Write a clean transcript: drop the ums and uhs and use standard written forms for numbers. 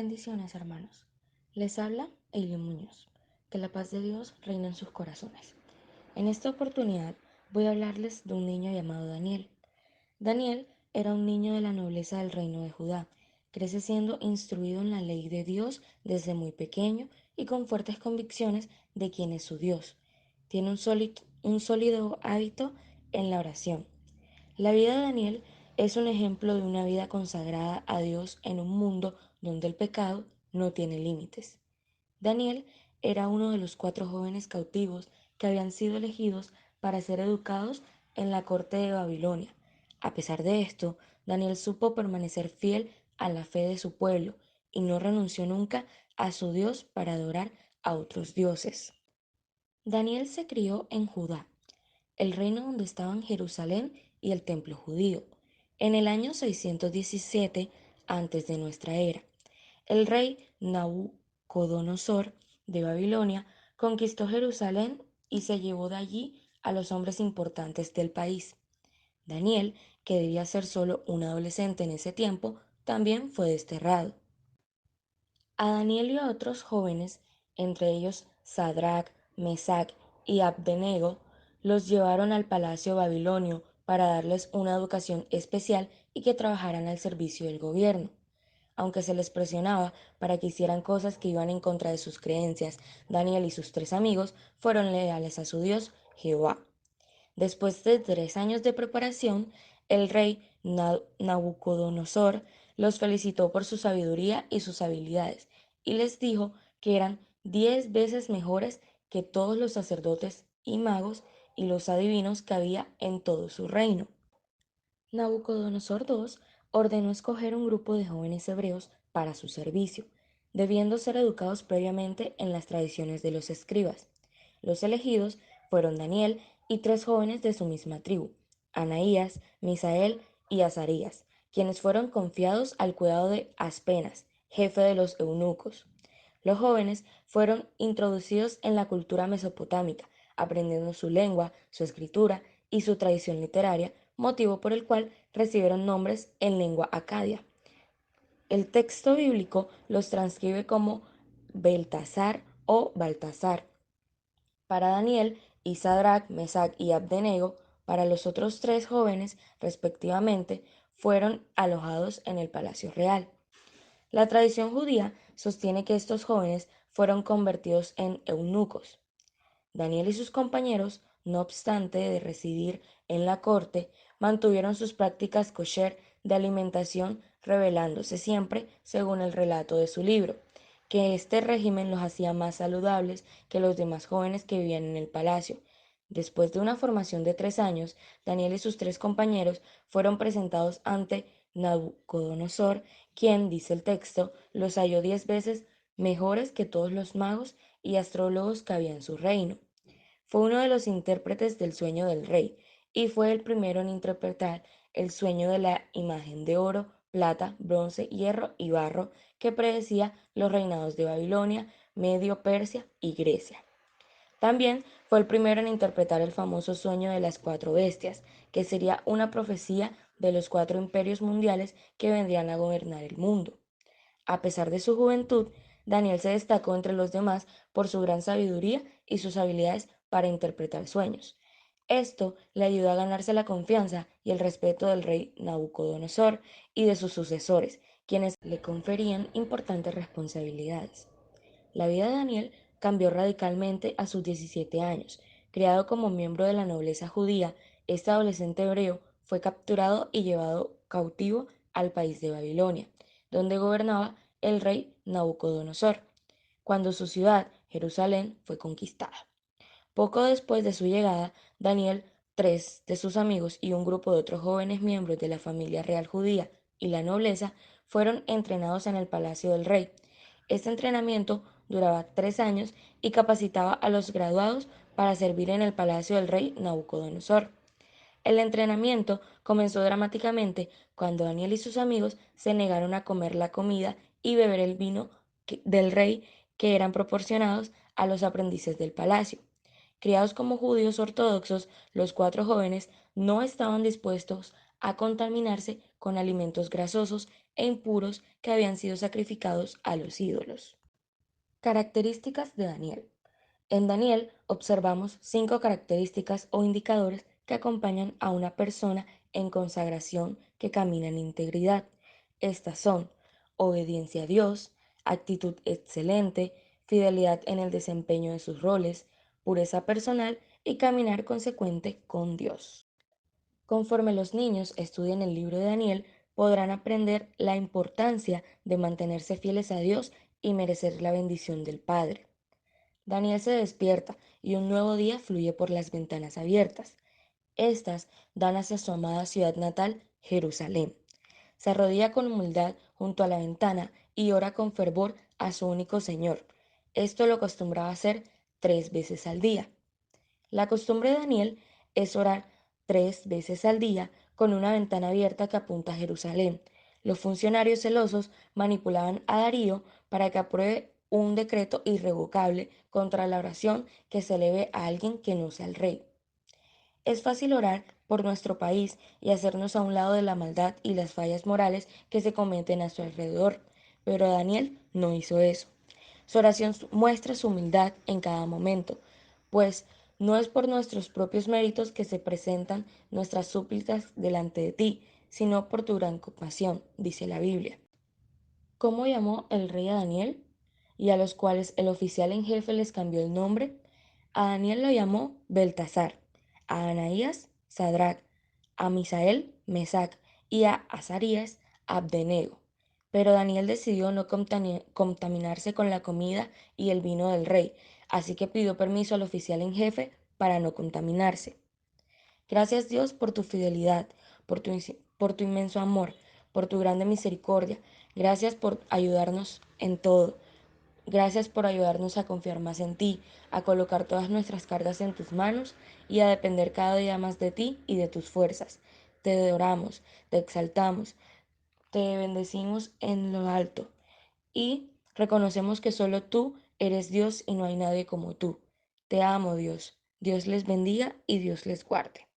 Bendiciones, hermanos. Les habla Eileen Muñoz. Que la paz de Dios reine en sus corazones. En esta oportunidad voy a hablarles de un niño llamado Daniel. Daniel era un niño de la nobleza del reino de Judá. Crece siendo instruido en la ley de Dios desde muy pequeño y con fuertes convicciones de quién es su Dios. Tiene un sólido hábito en la oración. La vida de Daniel es un ejemplo de una vida consagrada a Dios en un mundo donde el pecado no tiene límites. Daniel era uno de los 4 jóvenes cautivos que habían sido elegidos para ser educados en la corte de Babilonia. A pesar de esto, Daniel supo permanecer fiel a la fe de su pueblo y no renunció nunca a su Dios para adorar a otros dioses. Daniel se crió en Judá, el reino donde estaban Jerusalén y el templo judío, en el año 617 antes de nuestra era. El rey Nabucodonosor de Babilonia conquistó Jerusalén y se llevó de allí a los hombres importantes del país. Daniel, que debía ser solo un adolescente en ese tiempo, también fue desterrado. A Daniel y a otros jóvenes, entre ellos Sadrach, Mesach y Abdenego, los llevaron al palacio babilonio para darles una educación especial y que trabajaran al servicio del gobierno. Aunque se les presionaba para que hicieran cosas que iban en contra de sus creencias, Daniel y sus 3 amigos fueron leales a su Dios, Jehová. Después de 3 años de preparación, el rey Nabucodonosor los felicitó por su sabiduría y sus habilidades, y les dijo que eran 10 veces mejores que todos los sacerdotes y magos y los adivinos que había en todo su reino. Nabucodonosor II ordenó escoger un grupo de jóvenes hebreos para su servicio, debiendo ser educados previamente en las tradiciones de los escribas. Los elegidos fueron Daniel y 3 jóvenes de su misma tribu, Anaías, Misael y Azarías, quienes fueron confiados al cuidado de Aspenas, jefe de los eunucos. Los jóvenes fueron introducidos en la cultura mesopotámica, aprendiendo su lengua, su escritura y su tradición literaria, motivo por el cual recibieron nombres en lengua acadia. El texto bíblico los transcribe como Beltasar o Baltasar para Daniel y Sadrach, Mesach y Abdenego. Para los otros 3 jóvenes, respectivamente, fueron alojados en el palacio real. La tradición judía sostiene que estos jóvenes fueron convertidos en eunucos. Daniel y sus compañeros, no obstante de residir en la corte, mantuvieron sus prácticas kosher de alimentación, revelándose siempre, según el relato de su libro, que este régimen los hacía más saludables que los demás jóvenes que vivían en el palacio. Después de una formación de 3 años, Daniel y sus 3 compañeros fueron presentados ante Nabucodonosor, quien, dice el texto, los halló 10 veces mejores que todos los magos y astrólogos que había en su reino. Fue uno de los intérpretes del sueño del rey, y fue el primero en interpretar el sueño de la imagen de oro, plata, bronce, hierro y barro que predecía los reinados de Babilonia, Medio Persia y Grecia. También fue el primero en interpretar el famoso sueño de las 4 bestias, que sería una profecía de los 4 imperios mundiales que vendrían a gobernar el mundo. A pesar de su juventud, Daniel se destacó entre los demás por su gran sabiduría y sus habilidades para interpretar sueños. Esto le ayudó a ganarse la confianza y el respeto del rey Nabucodonosor y de sus sucesores, quienes le conferían importantes responsabilidades. La vida de Daniel cambió radicalmente a sus 17 años. Criado como miembro de la nobleza judía, este adolescente hebreo fue capturado y llevado cautivo al país de Babilonia, donde gobernaba el rey Nabucodonosor, cuando su ciudad, Jerusalén, fue conquistada. Poco después de su llegada, Daniel, 3 de sus amigos y un grupo de otros jóvenes miembros de la familia real judía y la nobleza fueron entrenados en el palacio del rey. Este entrenamiento duraba 3 años y capacitaba a los graduados para servir en el palacio del rey Nabucodonosor. El entrenamiento comenzó dramáticamente cuando Daniel y sus amigos se negaron a comer la comida y beber el vino del rey que eran proporcionados a los aprendices del palacio. Criados como judíos ortodoxos, los 4 jóvenes no estaban dispuestos a contaminarse con alimentos grasosos e impuros que habían sido sacrificados a los ídolos. Características de Daniel. En Daniel observamos 5 características o indicadores que acompañan a una persona en consagración que camina en integridad. Estas son obediencia a Dios, actitud excelente, fidelidad en el desempeño de sus roles, pureza personal y caminar consecuente con Dios. Conforme los niños estudien el libro de Daniel, podrán aprender la importancia de mantenerse fieles a Dios y merecer la bendición del Padre. Daniel se despierta y un nuevo día fluye por las ventanas abiertas. Estas dan hacia su amada ciudad natal, Jerusalén. Se arrodilla con humildad junto a la ventana y ora con fervor a su único Señor. Esto lo acostumbraba a hacer 3 veces al día. La costumbre de Daniel es orar 3 veces al día con una ventana abierta que apunta a Jerusalén. Los funcionarios celosos manipulaban a Darío para que apruebe un decreto irrevocable contra la oración que se eleve a alguien que no sea el rey. Es fácil orar por nuestro país y hacernos a un lado de la maldad y las fallas morales que se cometen a su alrededor, pero Daniel no hizo eso. Su oración muestra su humildad en cada momento, pues no es por nuestros propios méritos que se presentan nuestras súplicas delante de ti, sino por tu gran compasión, dice la Biblia. ¿Cómo llamó el rey a Daniel? Y a los cuales el oficial en jefe les cambió el nombre. A Daniel lo llamó Beltasar, a Anaías Sadrach, a Misael Mesac y a Azarías Abdenego. Pero Daniel decidió no contaminarse con la comida y el vino del rey, así que pidió permiso al oficial en jefe para no contaminarse. Gracias Dios por tu fidelidad, por tu inmenso amor, por tu grande misericordia. Gracias por ayudarnos en todo. Gracias por ayudarnos a confiar más en ti, a colocar todas nuestras cargas en tus manos y a depender cada día más de ti y de tus fuerzas. Te adoramos, te exaltamos, te bendecimos en lo alto y reconocemos que solo tú eres Dios y no hay nadie como tú. Te amo, Dios. Dios les bendiga y Dios les guarde.